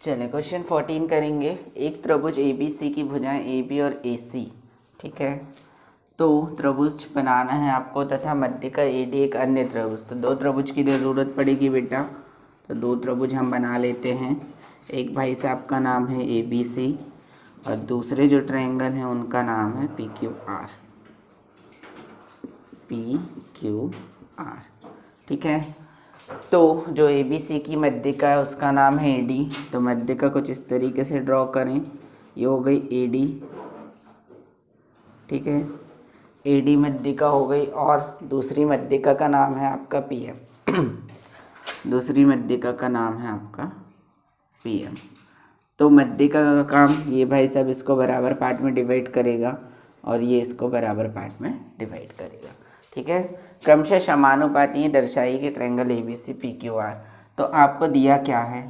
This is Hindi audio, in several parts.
चलिए क्वेश्चन 14 करेंगे। एक त्रिभुज ए बी सी की भुजाएं ए बी और ए सी, ठीक है। तो त्रिभुज बनाना है आपको तथा मध्य का ए डी एक अन्य त्रिभुज। तो दो त्रिभुज की ज़रूरत पड़ेगी बेटा। तो दो त्रिभुज हम बना लेते हैं। एक भाई साहब का नाम है ए बी सी और दूसरे जो ट्रायंगल हैं उनका नाम है P Q are. P Q are, ठीक है। तो जो ए बी सी की मध्यिका है उसका नाम है ए डी। तो मध्यिका कुछ इस तरीके से ड्रॉ करें। ये हो गई ए डी, ठीक है। ए डी मध्यिका हो गई और दूसरी मध्यिका का नाम है आपका पी एम। दूसरी मध्यिका का नाम है आपका पी एम। तो मध्यिका का काम, ये भाई साहब इसको बराबर पार्ट में डिवाइड करेगा और ये इसको बराबर पार्ट में डिवाइड करेगा, ठीक है। क्रमशः समानुपाती दर्शाई कि triangle A B C P Q R. तो आपको दिया क्या है?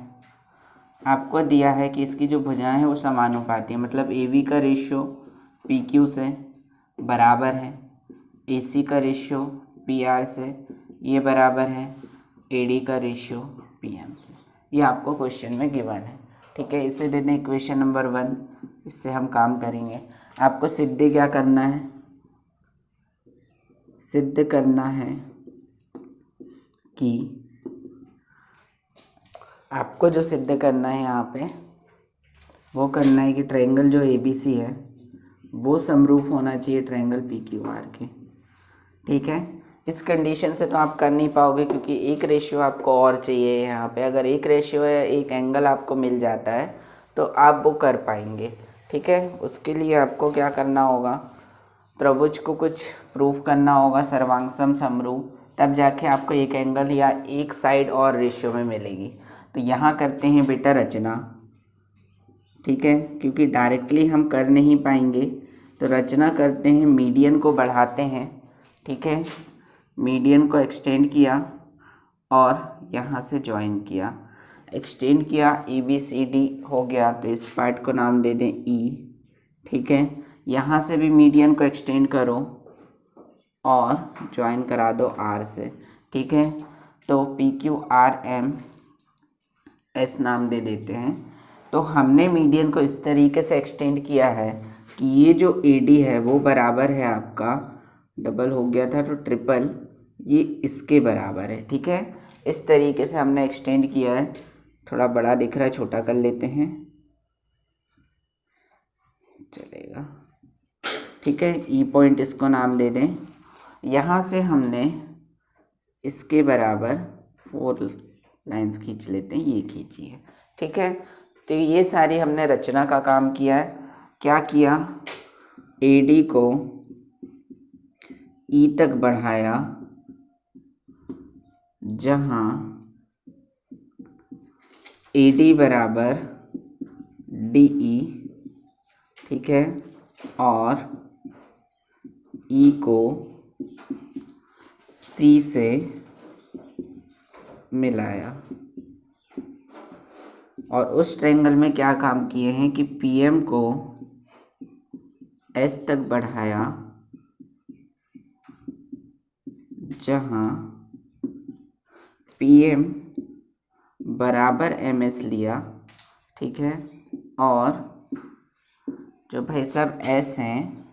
आपको दिया है कि इसकी जो भुजाएं हैं वो समानुपाती है, मतलब ए बी का रेशियो पी क्यू से बराबर है, ए सी का रेशियो पी आर से ये बराबर है, ए डी का रेशियो पी एम से। ये आपको क्वेश्चन में गिवन है, ठीक है। इसे दे दें इक्वेशन नंबर 1। इससे हम काम करेंगे। आपको सिद्ध क्या करना है? सिद्ध करना है कि आपको जो सिद्ध करना है यहाँ पे वो करना है कि ट्रायंगल जो ए बी सी है वो समरूप होना चाहिए ट्रायंगल पी क्यू आर के, ठीक है। इस कंडीशन से तो आप कर नहीं पाओगे क्योंकि एक रेशियो आपको और चाहिए यहाँ पे। अगर एक रेशियो है, एक एंगल आपको मिल जाता है तो आप वो कर पाएंगे, ठीक है। उसके लिए आपको क्या करना होगा? त्रिभुज को कुछ प्रूफ करना होगा सर्वांग समरूप, तब जाके आपको एक एंगल या एक साइड और रेशियो में मिलेगी। तो यहाँ करते हैं बेटा रचना, ठीक है, क्योंकि डायरेक्टली हम कर नहीं पाएंगे। तो रचना करते हैं, मीडियन को बढ़ाते हैं, ठीक है। मीडियन को एक्सटेंड किया और यहाँ से ज्वाइन किया, एक्सटेंड किया, ए बी सी डी हो गया। तो इस पार्ट को नाम दे दें ई, ठीक है। यहाँ से भी मीडियन को एक्सटेंड करो और ज्वाइन करा दो आर से, ठीक है। तो P Q R M S नाम दे देते हैं। तो हमने मीडियन को इस तरीके से एक्सटेंड किया है कि ये जो ए डी है वो बराबर है आपका, डबल हो गया था तो ट्रिपल, ये इसके बराबर है, ठीक है। इस तरीके से हमने एक्सटेंड किया है। थोड़ा बड़ा दिख रहा है, छोटा कर लेते हैं, चलेगा, ठीक है। ई पॉइंट इसको नाम दे दें। यहाँ से हमने इसके बराबर 4 लाइंस खींच लेते हैं, ये खींची है, ठीक है। तो ये सारी हमने रचना का काम किया है। क्या किया? ए डी को ई तक बढ़ाया जहाँ ए डी बराबर डी ई, ठीक है, और ई को सी से मिलाया। और उस ट्रायंगल में क्या काम किए हैं कि पी एम को एस तक बढ़ाया जहाँ पी एम बराबर एम एस लिया, ठीक है। और जो भाई साहब एस हैं,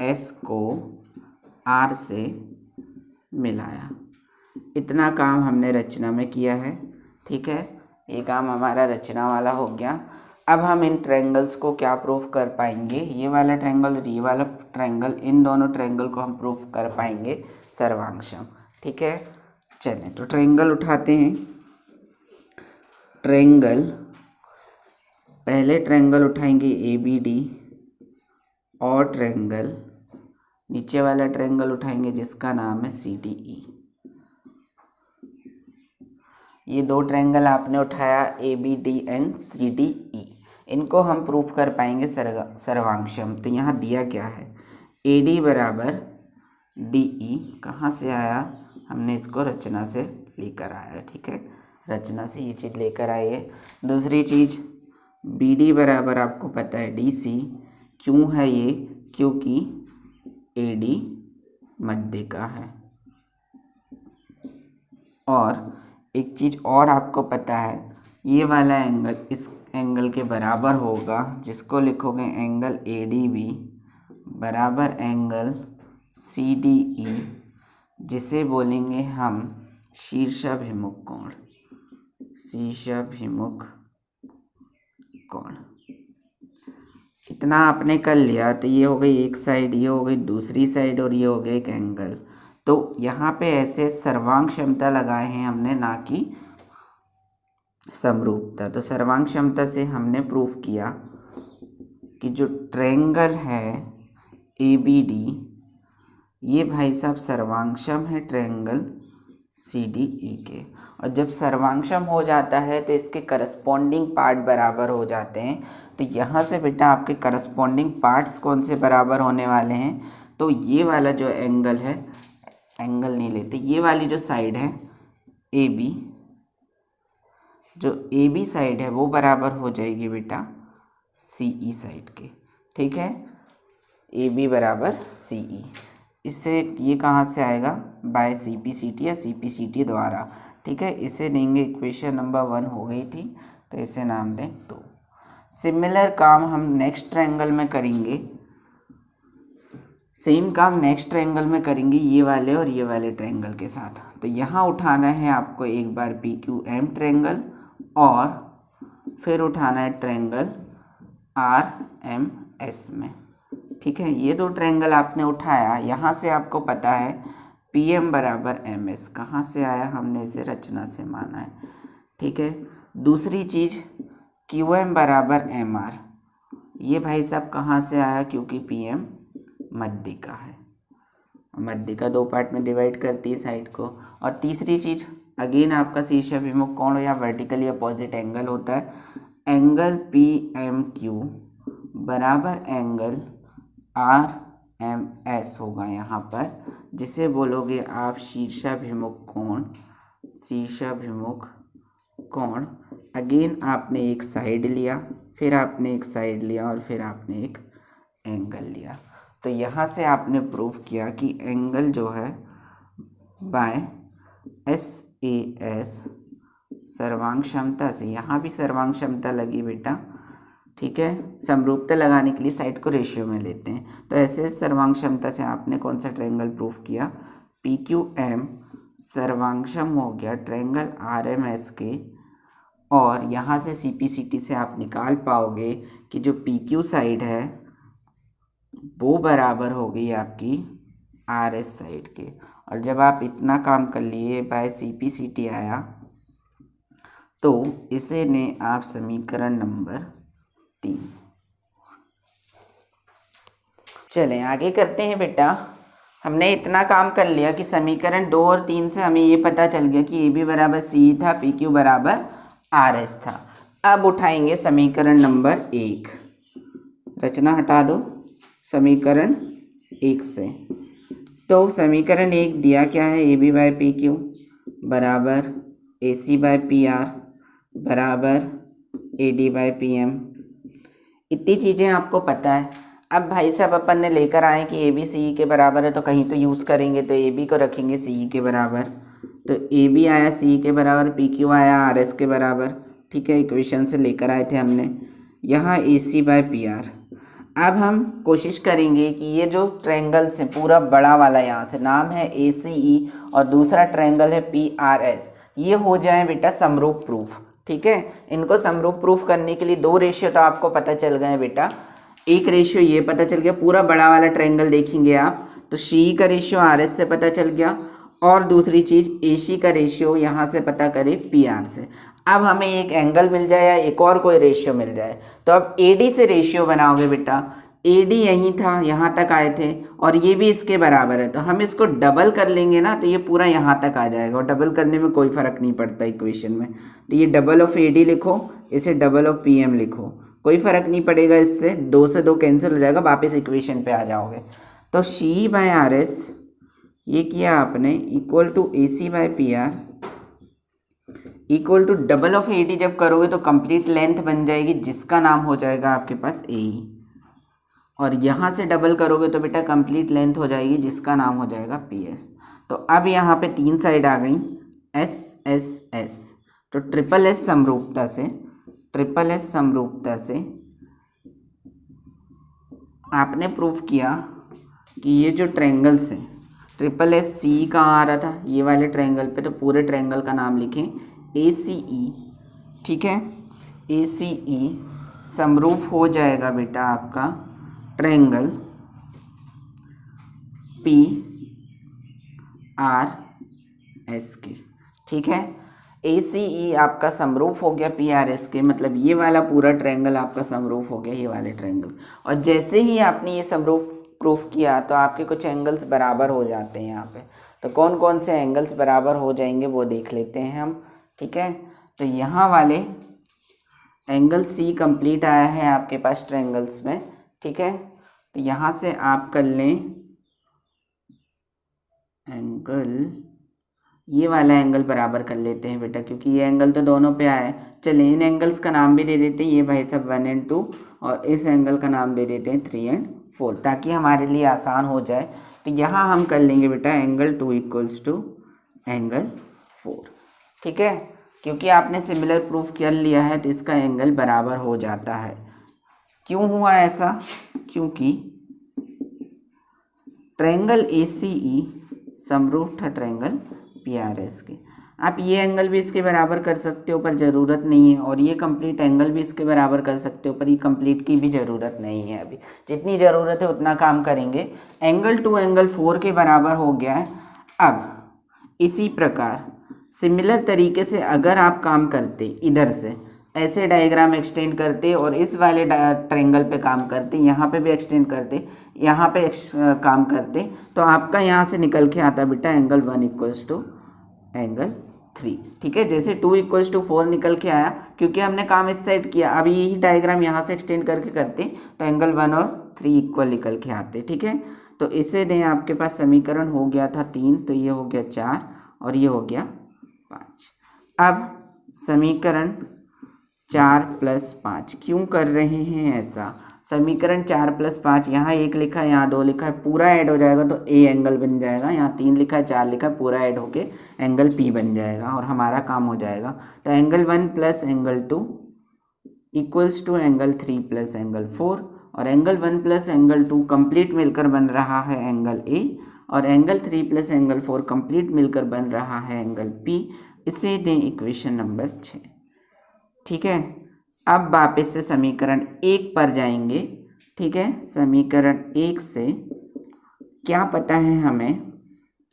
एस को आर से मिलाया। इतना काम हमने रचना में किया है, ठीक है। ये काम हमारा रचना वाला हो गया। अब हम इन ट्रायंगल्स को क्या प्रूफ कर पाएंगे? ये वाला ट्रायंगल और ये वाला ट्रायंगल, इन दोनों ट्रायंगल को हम प्रूफ कर पाएंगे सर्वांगसम, ठीक है। चलें तो ट्रायंगल उठाते हैं। ट्रायंगल, पहले ट्रायंगल उठाएंगे ए बी डी, और ट्रायंगल, नीचे वाला ट्रायंगल उठाएंगे जिसका नाम है सी डी ई। ये दो ट्रायंगल आपने उठाया, A B D and C D E. इनको हम प्रूफ कर पाएंगे सर्वांगसम। तो यहाँ दिया क्या है? ए डी बराबर डी ई। कहाँ से आया? हमने इसको रचना से लेकर आया, ठीक है। रचना से ये चीज़ लेकर आए है। दूसरी चीज़ बी डी बराबर आपको पता है डी सी। क्यों है ये? क्योंकि ए डी मध्यिका है। और एक चीज़ और आपको पता है, ये वाला एंगल एंगल के बराबर होगा, जिसको लिखोगे एंगल ADB बराबर एंगल CDE, जिसे बोलेंगे हम शीर्षाभिमुख कोण। शीर्षाभिमुख कोण। इतना आपने कर लिया तो ये हो गई एक साइड, ये हो गई दूसरी साइड, और ये हो गया एक एंगल। तो यहाँ पे ऐसे सर्वांग क्षमता लगाए हैं हमने, ना कि समरूपता। तो सर्वांग क्षमता से हमने प्रूफ किया कि जो ट्रायंगल है ABD, ये भाई साहब सर्वांगक्षम है ट्रायंगल CDE के। और जब सर्वांगक्षम हो जाता है तो इसके करस्पॉन्डिंग पार्ट बराबर हो जाते हैं। तो यहाँ से बेटा आपके करस्पॉन्डिंग पार्ट्स कौन से बराबर होने वाले हैं? तो ये वाला जो एंगल है, एंगल नहीं लेते, ये वाली जो साइड है AB, जो AB साइड है वो बराबर हो जाएगी बेटा CE साइड के। ठीक है, AB बराबर CE। इससे ये कहाँ से आएगा? बाय CPCT या CPCT द्वारा। ठीक है, इसे देंगे इक्वेशन नंबर 1 हो गई थी, तो इसे नाम दें 2। सिमिलर काम हम नेक्स्ट ट्रायंगल में करेंगे, सेम काम नेक्स्ट ट्रायंगल में करेंगे ये वाले और ये वाले ट्रायंगल के साथ। तो यहाँ उठाना है आपको एक बार PQM ट्रायंगल, और फिर उठाना है ट्रायंगल RMS में। ठीक है, ये 2 ट्रायंगल आपने उठाया, यहाँ से आपको पता है PM बराबर MS। कहाँ से आया? हमने इसे रचना से माना है। ठीक है, दूसरी चीज़ QM बराबर MR, ये भाई साहब कहाँ से आया? क्योंकि PM मध्यिका है, मध्यिका 2 पार्ट में डिवाइड करती है साइड को। और तीसरी चीज़ अगेन आपका शीर्षाभिमुख कोण या वर्टिकली अपोजिट एंगल होता है, एंगल PMQ बराबर एंगल RMS होगा यहाँ पर, जिसे बोलोगे आप शीर्षाभिमुख कोण। शीर्षाभिमुख कोण अगेन आपने एक साइड लिया, फिर आपने एक साइड लिया, और फिर आपने एक एंगल लिया। तो यहाँ से आपने प्रूफ किया कि एंगल जो है बाय SAS सर्वांग क्षमता से, यहाँ भी सर्वांग क्षमता लगी बेटा। ठीक है, समरूपता लगाने के लिए साइड को रेशियो में लेते हैं। तो ऐसे सर्वांग क्षमता से आपने कौन सा ट्रायंगल प्रूफ किया? PQM सर्वांगक्षम हो गया ट्रायंगल RMS के। और यहाँ से CPCT से आप निकाल पाओगे कि जो PQ साइड है वो बराबर हो गई आपकी RS साइड के। और जब आप इतना काम कर लिए, बाय CPCT आया, तो इसे ने आप समीकरण नंबर 3। चलें आगे करते हैं बेटा। हमने इतना काम कर लिया कि समीकरण 2 और 3 से हमें ये पता चल गया कि AB बराबर CE था, PQ बराबर RS था। अब उठाएंगे समीकरण नंबर 1। रचना हटा दो समीकरण 1 से। तो समीकरण 1 दिया क्या है? AB बाय PQ बराबर AC बाय PR बराबर AD बाय PM। इतनी चीज़ें आपको पता है। अब भाई साहब अपन ने लेकर आए कि AB CE के बराबर है, तो कहीं तो यूज़ करेंगे, तो AB को रखेंगे CE के बराबर। तो AB आया CE के बराबर, PQ आया RS के बराबर। ठीक है, इक्वेशन से लेकर आए थे हमने। यहाँ AC बाय PR। अब हम कोशिश करेंगे कि ये जो ट्रायंगल से पूरा बड़ा वाला, यहाँ से नाम है ACE और दूसरा ट्रायंगल है PRS, ये हो जाए बेटा समरूप प्रूफ। ठीक है, इनको समरूप प्रूफ करने के लिए 2 रेशियो तो आपको पता चल गए बेटा। एक रेशियो ये पता चल गया, पूरा बड़ा वाला ट्रायंगल देखेंगे आप तो CE का रेशियो RS से पता चल गया, और दूसरी चीज़ AC का रेशियो यहाँ से पता करें PR से। अब हमें एक एंगल मिल जाए या एक और कोई रेशियो मिल जाए, तो अब AD से रेशियो बनाओगे बेटा। AD यहीं था, यहाँ तक आए थे, और ये भी इसके बराबर है, तो हम इसको डबल कर लेंगे ना, तो ये पूरा यहाँ तक आ जाएगा। और डबल करने में कोई फ़र्क नहीं पड़ता इक्वेशन में। तो ये डबल ऑफ AD लिखो, इसे डबल ऑफ PM लिखो, कोई फ़र्क नहीं पड़ेगा। इससे 2 से 2 कैंसिल हो जाएगा, वापस इक्वेशन पे आ जाओगे। तो CE बाय RS ये किया आपने equal to AC by PR equal to double of AD जब करोगे तो कंप्लीट लेंथ बन जाएगी, जिसका नाम हो जाएगा आपके पास AE। और यहाँ से डबल करोगे तो बेटा कंप्लीट लेंथ हो जाएगी, जिसका नाम हो जाएगा PS। तो अब यहाँ पे 3 साइड आ गई SSS। तो ट्रिपल S समरूपता से ट्रिपल एस समरूपता से आपने प्रूफ किया कि ये जो ट्रायंगल्स हैं, ट्रिपल एस सी कहाँ आ रहा था, ये वाले ट्रायंगल पे, तो पूरे ट्रायंगल का नाम लिखें ए सी ई। ठीक है, ए सी ई समरूप हो जाएगा बेटा आपका ट्रायंगल पी आर एस के। ठीक है, ए सी ई आपका समरूप हो गया पी आर एस के, मतलब ये वाला पूरा ट्रायंगल आपका समरूप हो गया ये वाले ट्रायंगल। और जैसे ही आपने ये समरूप प्रूफ किया तो आपके कुछ एंगल्स बराबर हो जाते हैं यहाँ पे। तो कौन कौन से एंगल्स बराबर हो जाएंगे वो देख लेते हैं हम। ठीक है, तो यहाँ वाले एंगल सी कंप्लीट आया है आपके पास ट्रायंगल्स में। ठीक है, तो यहाँ से आप कर लें एंगल, ये वाला एंगल बराबर कर लेते हैं बेटा, क्योंकि ये एंगल तो दोनों पे आया है। चलिए इन एंगल्स का नाम भी दे देते हैं, ये भाई सब 1 और 2, और इस एंगल का नाम दे देते हैं 3 और 4, ताकि हमारे लिए आसान हो जाए। तो यहाँ हम कर लेंगे बेटा एंगल 2 इक्वल्स टू एंगल 4। ठीक है, क्योंकि आपने सिमिलर प्रूफ कर लिया है तो इसका एंगल बराबर हो जाता है। क्यों हुआ ऐसा? क्योंकि ट्रायंगल ए सी ई समरूप था ट्रायंगल पी आर एस के। आप ये एंगल भी इसके बराबर कर सकते हो पर ज़रूरत नहीं है, और ये कंप्लीट एंगल भी इसके बराबर कर सकते हो पर ये कंप्लीट की भी ज़रूरत नहीं है। अभी जितनी ज़रूरत है उतना काम करेंगे। एंगल 2 एंगल 4 के बराबर हो गया है। अब इसी प्रकार सिमिलर तरीके से अगर आप काम करते, इधर से ऐसे डायग्राम एक्सटेंड करते और इस वाले ट्रायंगल पे काम करते, यहाँ पे भी एक्सटेंड करते, यहाँ पे काम करते, तो आपका यहाँ से निकल के आता बेटा एंगल 1 इक्वल्स टू एंगल 3। ठीक है, जैसे 2 इक्वल्स टू 4 निकल के आया क्योंकि हमने काम इस साइड किया। अब यही डायग्राम यहाँ से एक्सटेंड करके करते तो एंगल 1 और 3 इक्वल निकल के आते। ठीक है, तो इसे दें आपके पास समीकरण हो गया था 3, तो ये हो गया 4 और ये हो गया 5। अब समीकरण 4 + 5 क्यों कर रहे हैं ऐसा? समीकरण 4 + 5, यहाँ 1 लिखा है, यहाँ 2 लिखा है, पूरा ऐड हो जाएगा तो ए एंगल बन जाएगा। यहाँ 3 लिखा है, 4 लिखा है, पूरा ऐड होके एंगल पी बन जाएगा और हमारा काम हो जाएगा। तो angle 1 + angle 2 equals to angle 3 + angle 4, और एंगल 1 + एंगल 2 कंप्लीट मिलकर बन रहा है एंगल ए, और एंगल 3 + एंगल 4 कंप्लीट मिलकर बन रहा है एंगल पी। इसे दें इक्वेशन नंबर 6। ठीक है, अब वापस से समीकरण 1 पर जाएंगे। ठीक है, समीकरण 1 से क्या पता है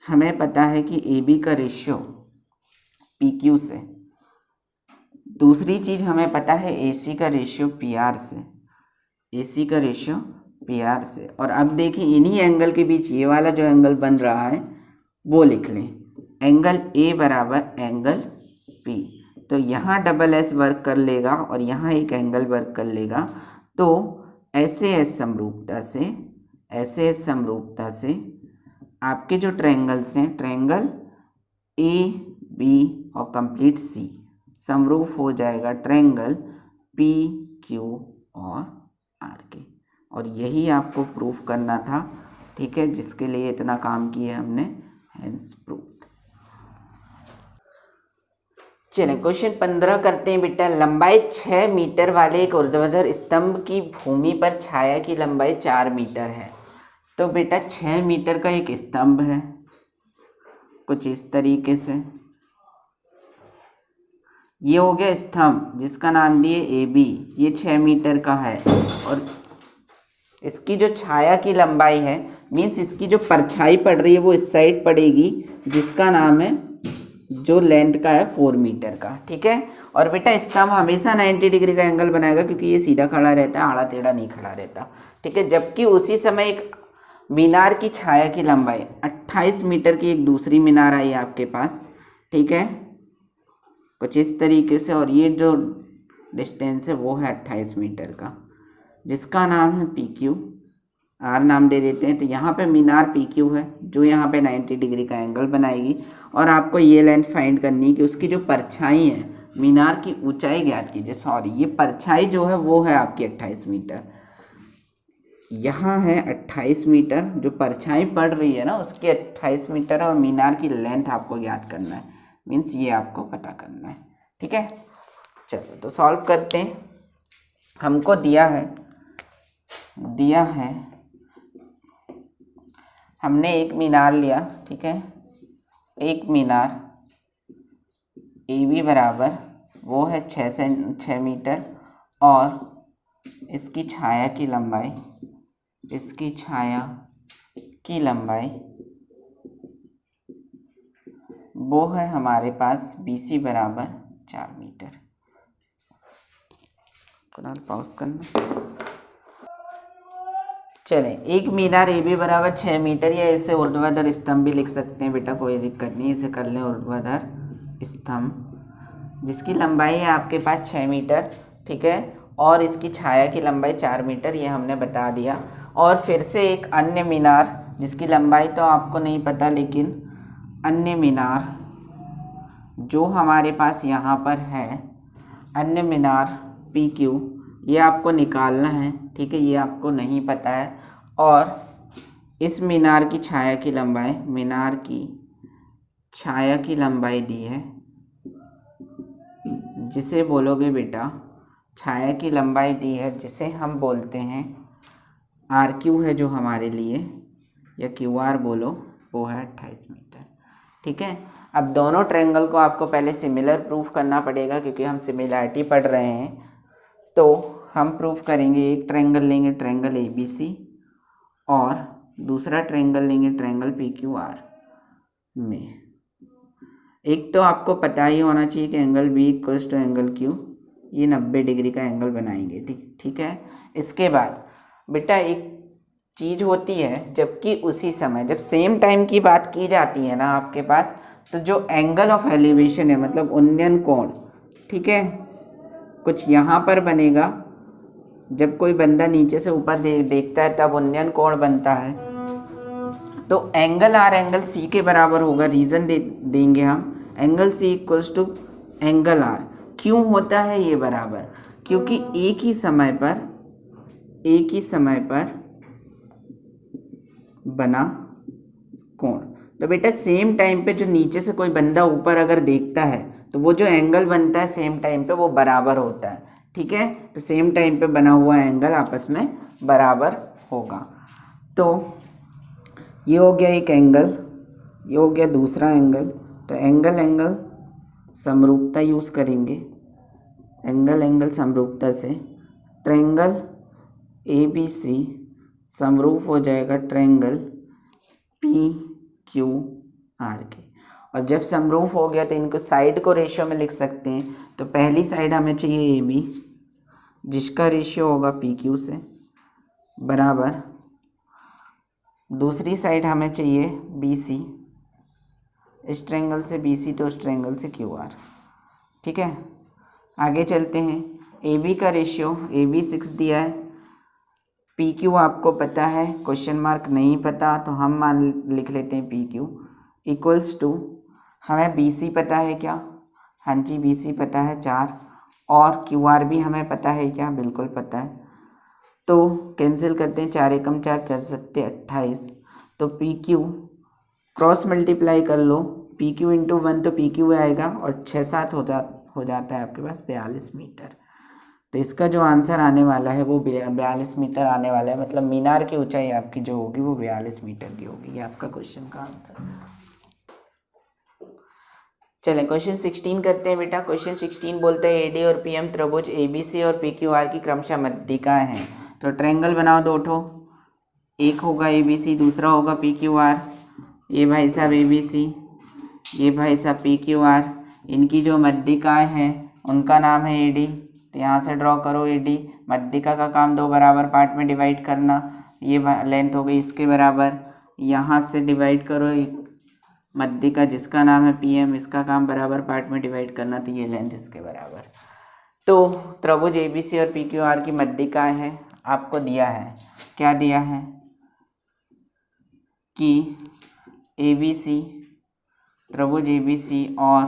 हमें पता है कि ए बी का रेशियो पी क्यू से, दूसरी चीज़ हमें पता है ए सी का रेशियो पी आर से, ए सी का रेशियो पी आर से। और अब देखें इन्हीं एंगल के बीच ये वाला जो एंगल बन रहा है वो लिख लें, एंगल ए बराबर एंगल पी। तो यहाँ डबल एस वर्क कर लेगा और यहाँ एक एंगल वर्क कर लेगा। तो ऐसे एस समरूपता से आपके जो ट्रायंगल्स हैं, ट्रायंगल ए बी और कंप्लीट सी समरूप हो जाएगा ट्रायंगल पी क्यू और आर के। और यही आपको प्रूफ करना था। ठीक है, जिसके लिए इतना काम किया हमने, हेंस प्रूफ। चलिए क्वेश्चन 15 करते हैं बेटा। लंबाई 6 मीटर वाले एक ऊर्ध्वाधर स्तंभ की भूमि पर छाया की लंबाई 4 मीटर है। तो बेटा 6 मीटर का एक स्तंभ है कुछ इस तरीके से, ये हो गया स्तंभ जिसका नाम दिए ए बी, ये 6 मीटर का है। और इसकी जो छाया की लंबाई है, मीन्स इसकी जो परछाई पड़ रही है वो इस साइड पड़ेगी, जिसका नाम है, जो लेंथ का है 4 मीटर का। ठीक है, और बेटा स्तंभ हमेशा 90 डिग्री का एंगल बनाएगा क्योंकि ये सीधा खड़ा रहता है, आड़ा टेढ़ा नहीं खड़ा रहता। ठीक है, जबकि उसी समय एक मीनार की छाया की लंबाई 28 मीटर की एक दूसरी मीनार आई आपके पास। ठीक है, कुछ इस तरीके से, और ये जो डिस्टेंस है वो है 28 मीटर का, जिसका नाम है पी क्यू, आर नाम दे देते हैं। तो यहाँ पे मीनार पी क्यू है जो यहाँ पे 90 डिग्री का एंगल बनाएगी, और आपको ये लेंथ फाइंड करनी है कि उसकी जो परछाई है, मीनार की ऊंचाई ज्ञात कीजिए। सॉरी, ये परछाई जो है वो है आपकी 28 मीटर, यहाँ है 28 मीटर, जो परछाई पड़ रही है ना उसकी 28 मीटर है, और मीनार की लेंथ आपको ज्ञात करना है, मीन्स ये आपको पता करना है। ठीक है, चलो तो सॉल्व करते हैं। हमको दिया है हमने एक मीनार लिया, ठीक है, एक मीनार ए बी बराबर वो है 6 मीटर और इसकी छाया की लंबाई वो है हमारे पास बी सी बराबर 4 मीटर। कुणाल पॉज करना। चले, एक मीनार ए बी बराबर 6 मीटर, या इसे ऊर्ध्वाधर स्तंभ भी लिख सकते हैं बेटा, कोई दिक्कत नहीं, इसे कर लें ऊर्ध्वाधर स्तंभ, जिसकी लंबाई है आपके पास 6 मीटर, ठीक है, और इसकी छाया की लंबाई 4 मीटर, ये हमने बता दिया। और फिर से एक अन्य मीनार जिसकी लंबाई तो आपको नहीं पता, लेकिन अन्य मीनार जो हमारे पास यहाँ पर है, अन्य मीनार पी क्यू, ये आपको निकालना है, ठीक है, ये आपको नहीं पता है। और इस मीनार की छाया की लंबाई दी है, जिसे बोलोगे बेटा छाया की लंबाई दी है, जिसे हम बोलते हैं आर क्यू है जो हमारे लिए, या क्यू आर बोलो, वो है 28 मीटर, ठीक है। अब दोनों ट्रायंगल को आपको पहले सिमिलर प्रूफ करना पड़ेगा, क्योंकि हम सिमिलैरिटी पढ़ रहे हैं। तो हम प्रूफ करेंगे, एक ट्रायंगल लेंगे ट्रायंगल ए बी सी, और दूसरा ट्रायंगल लेंगे ट्रायंगल पी क्यू आर में। एक तो आपको पता ही होना चाहिए कि angle B equals to angle Q, ये 90 डिग्री का एंगल बनाएंगे, ठीक है। इसके बाद बेटा एक चीज़ होती है, जबकि उसी समय जब सेम टाइम की बात की जाती है ना आपके पास, तो जो एंगल ऑफ एलिवेशन है, मतलब उन्नयन कोण, ठीक है, कुछ यहाँ पर बनेगा। जब कोई बंदा नीचे से ऊपर देखता है तब उन्नयन कोण बनता है। तो एंगल आर एंगल सी के बराबर होगा, रीज़न देंगे हम, angle C equals to angle R. क्यों होता है ये बराबर? क्योंकि एक ही समय पर बना कोण। तो बेटा सेम टाइम पे जो नीचे से कोई बंदा ऊपर अगर देखता है, तो वो जो एंगल बनता है सेम टाइम पे वो बराबर होता है, ठीक है। तो सेम टाइम पे बना हुआ एंगल आपस में बराबर होगा। तो ये हो गया एक एंगल, ये हो गया दूसरा एंगल। तो एंगल समरूपता यूज़ करेंगे, एंगल समरूपता से ट्रायंगल ए बी सी समरूप हो जाएगा ट्रायंगल पी क्यू आर के। और जब समरूप हो गया तो इनको साइड को रेशियो में लिख सकते हैं। तो पहली साइड हमें चाहिए ए बी, जिसका रेशियो होगा पी क्यू से, बराबर दूसरी साइड हमें चाहिए बी सी, इस ट्रायंगल से बी सी तो उस ट्रायंगल से क्यू आर, ठीक है। आगे चलते हैं। ए बी का रेशियो, ए बी 6 दिया है, पी क्यू आपको पता है, क्वेश्चन मार्क नहीं पता तो हम लिख लेते हैं पी क्यू इक्वल्स टू, हमें बी सी पता है क्या? हाँ जी, बी सी पता है 4, और क्यू आर भी हमें पता है क्या? बिल्कुल पता है। तो कैंसिल करते हैं, 4 एकम 4, 4 सत्ते 28। तो पी क्यू क्रॉस मल्टीप्लाई कर लो, पी क्यू इंटू 1 तो पी क्यू आएगा, और 6 7 हो जाता है आपके पास 42 मीटर। तो इसका जो आंसर आने वाला है वो 42 मीटर आने वाला है, मतलब मीनार की ऊंचाई आपकी जो होगी वो 42 मीटर की होगी। ये आपका क्वेश्चन का आंसर। चले क्वेश्चन 16 करते हैं बेटा। क्वेश्चन 16 बोलते हैं एडी और पीएम त्रिभुज एबीसी और पीक्यूआर की क्रमशः मध्यिकाएं हैं। तो ट्रायंगल बनाओ दो ठो, एक होगा एबीसी, दूसरा होगा पीक्यूआर। ये भाई साहब एबीसी, ये भाई साहब पीक्यूआर, इनकी जो मध्यिकाएं हैं उनका नाम है एडी। तो यहाँ से ड्रॉ करो एडी। मध्यिका का काम दो बराबर पार्ट में डिवाइड करना, ये लेंथ हो गई इसके बराबर। यहाँ से डिवाइड करो मध्यिका जिसका नाम है पीएम, इसका काम बराबर पार्ट में डिवाइड करना, तो ये लेंथ इसके बराबर। तो त्रिभुज एबीसी और पीक्यूआर की मध्यिकाएं हैं, आपको दिया है, क्या दिया है कि एबीसी, त्रिभुज एबीसी और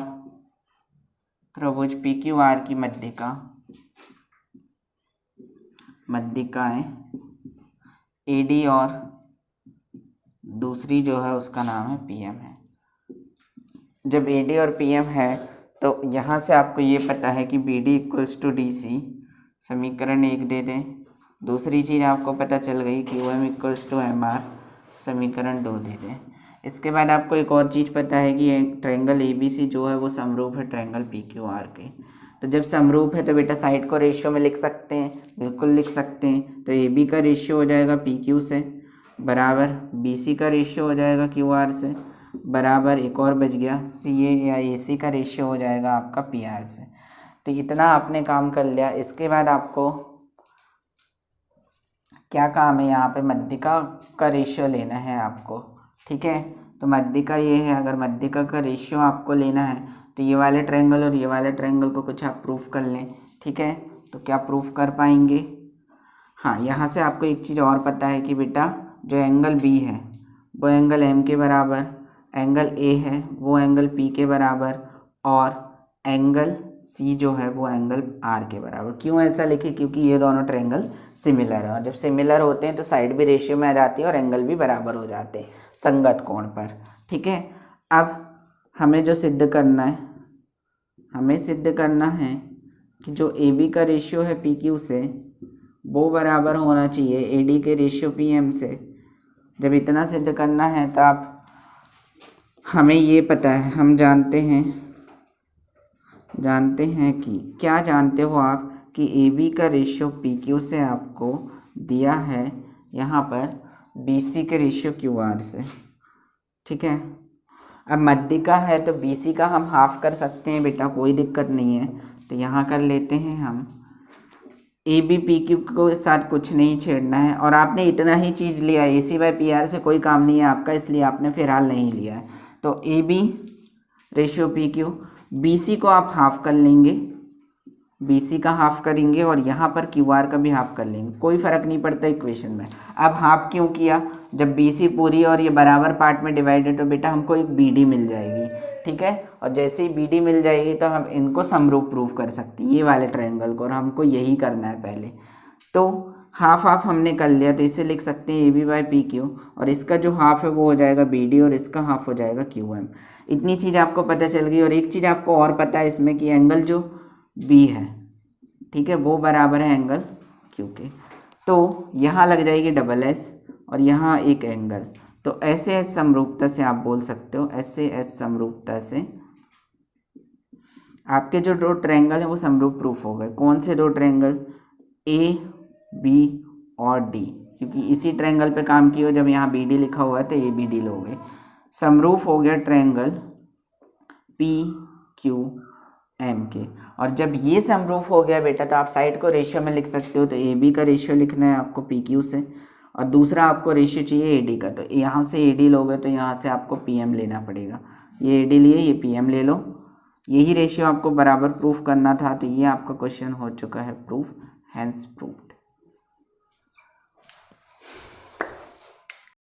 त्रिभुज पीक्यूआर की मध्यिकाएं एडी और दूसरी जो है उसका नाम है पीएम है। जब एडी और पीएम है तो यहाँ से आपको ये पता है कि B D equals to D C, समीकरण 1 दे दें। दूसरी चीज़ आपको पता चल गई Q M equals to M R, समीकरण 2 दे दें। इसके बाद आपको एक और चीज़ पता है कि ट्रायंगल ए बी सी जो है वो समरूप है ट्रायंगल पी क्यू आर के। तो जब समरूप है तो बेटा साइड को रेशियो में लिख सकते हैं, बिल्कुल लिख सकते हैं। तो ए बी का रेशियो हो जाएगा पी क्यू से, बराबर बी सी का रेशियो हो जाएगा क्यू आर से, बराबर एक और बच गया सी ए या ए सी का रेशियो हो जाएगा आपका पी आर से। तो इतना आपने काम कर लिया। इसके बाद आपको क्या काम है, यहाँ पे मध्यिका का रेशियो लेना है आपको, ठीक है। तो मध्यिका ये है, अगर मध्यिका का रेशियो आपको लेना है तो ये वाले ट्रायंगल और ये वाले ट्रायंगल को कुछ आप प्रूफ कर लें, ठीक है। तो क्या प्रूफ कर पाएंगे? हाँ, यहाँ से आपको एक चीज़ और पता है कि बेटा जो एंगल बी है वो एंगल एम के बराबर, एंगल ए है वो एंगल पी के बराबर, और एंगल सी जो है वो एंगल आर के बराबर। क्यों ऐसा लिखे? क्योंकि ये दोनों ट्रायंगल सिमिलर हैं, और जब सिमिलर होते हैं तो साइड भी रेशियो में आ जाती है और एंगल भी बराबर हो जाते हैं संगत कोण पर, ठीक है। अब हमें जो सिद्ध करना है, हमें सिद्ध करना है कि जो ए बी का रेशियो है पी क्यू से वो बराबर होना चाहिए ए डी के रेशियो पी एम से। जब इतना सिद्ध करना है तो आप, हमें ये पता है, हम जानते हैं कि क्या जानते हो आप कि ए बी का रेशियो पी क्यू से आपको दिया है यहाँ पर बी सी के रेशियो क्यू आर से, ठीक है। अब मध्यिका है तो बी सी का हम हाफ कर सकते हैं बेटा, कोई दिक्कत नहीं है। तो यहाँ कर लेते हैं हम, ए बी पी क्यू को साथ कुछ नहीं छेड़ना है, और आपने इतना ही चीज़ लिया, ए सी बाई पी आर से कोई काम नहीं है आपका, इसलिए आपने फिलहाल नहीं लिया है। तो A B ratio P Q, B C को आप हाफ कर लेंगे, बी सी का हाफ करेंगे और यहाँ पर क्यू आर का भी हाफ कर लेंगे, कोई फ़र्क नहीं पड़ता इक्वेशन में। अब हाफ क्यों किया? जब बी सी पूरी और ये बराबर पार्ट में डिवाइडेड तो बेटा हमको एक बी डी मिल जाएगी, ठीक है। और जैसे ही बी डी मिल जाएगी तो हम इनको समरूप प्रूफ कर सकते हैं, ये वाले ट्रायंगल को, और हमको यही करना है पहले। तो हाफ हाफ हमने कर लिया, तो इसे लिख सकते हैं A B by P Q, और इसका जो हाफ है वो हो जाएगा बी डी और इसका हाफ हो जाएगा क्यू एम। इतनी चीज़ आपको पता चल गई। और एक चीज़ आपको और पता है इसमें कि एंगल जो बी है, ठीक है, वो बराबर है एंगल क्यू के। तो यहाँ लग जाएगी डबल एस और यहाँ एक एंगल। तो ऐसे एस समरूपता से आप बोल सकते हो, ऐसे एस समरूपता से आपके जो दो ट्रायंगल हैं वो समरूप प्रूफ हो गए। कौन से दो ट्रायंगल? ए बी और डी, क्योंकि इसी ट्रायंगल पे काम किया, जब यहाँ बी डी लिखा हुआ है तो ए बी डी लोगे। समरूप हो गया ट्रायंगल पी क्यू एम के। और जब ये समरूप हो गया बेटा तो आप साइड को रेशियो में लिख सकते हो। तो ए बी का रेशियो लिखना है आपको पी क्यू से, और दूसरा आपको रेशियो चाहिए ए डी का। तो यहाँ से ए डी लोगे तो यहाँ से आपको पी एम लेना पड़ेगा। ये ए डी लिए, ये पी एम ले लो। यही रेशियो आपको बराबर प्रूफ करना था। तो ये आपका क्वेश्चन हो चुका है प्रूफ, हैंस प्रूफ।